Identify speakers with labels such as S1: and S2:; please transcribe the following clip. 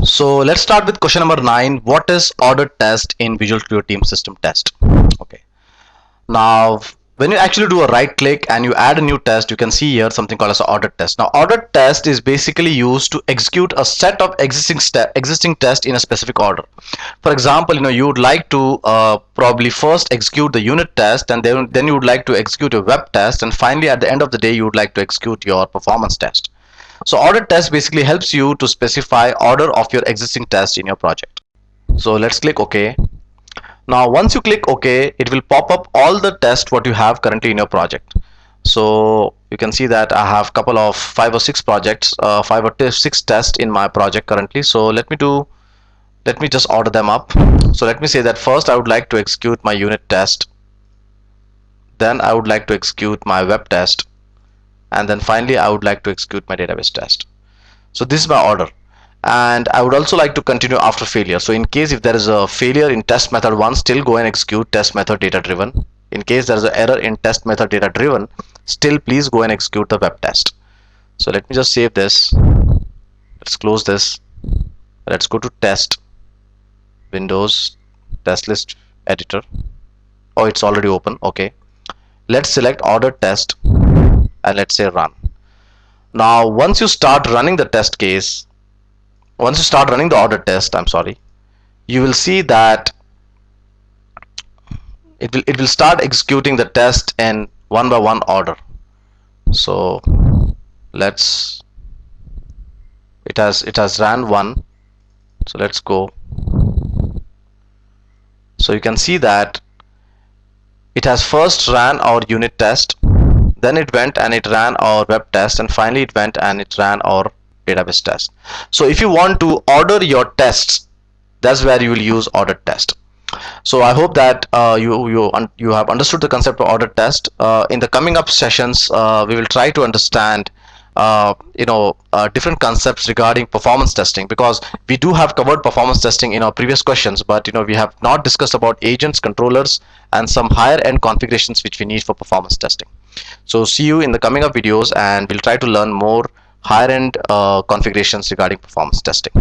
S1: So let's start with question number 9. What is order test in Visual Studio Team System Test? Okay. Now, when you actually do a right click and you add a new test, you can see here something called as order test. Now, order test is basically used to execute a set of existing tests in a specific order. For example, you would like to probably first execute the unit test, and then you would like to execute a web test, and finally at the end of the day you would like to execute your performance test. So order test basically helps you to specify order of your existing test in your project. So let's click OK. Now once you click OK, it will pop up all the tests what you have currently in your project. So you can see that I have couple of 5 or 6 projects, 5 or 6 tests in my project currently. So let me just order them up. So let me say that first I would like to execute my unit test, then I would like to execute my web test, and then finally I would like to execute my database test. So this is my order, and I would also like to continue after failure. So in case if there is a failure in test method 1, still go and execute test method data driven. In case there is an error in test method data driven, still please go and execute the web test. So let me just save this. Let's close this. Let's go to test, Windows, test list editor. Oh, it's already open. Okay, let's select order test and let's say run. Now once you start running the test case, once you start running the order test, you will see that it will start executing the test in one by one order. So it has ran one. So let's go. So you can see that it has first ran our unit test, then it went and it ran our web test, and finally it went and it ran our database test. So if you want to order your tests, that's where you will use order test. So I hope that you have understood the concept of order test. In the coming up sessions, we will try to understand different concepts regarding performance testing, because we do have covered performance testing in our previous questions, but we have not discussed about agents, controllers, and some higher end configurations which we need for performance testing. So see you in the coming up videos, and we'll try to learn more higher end configurations regarding performance testing.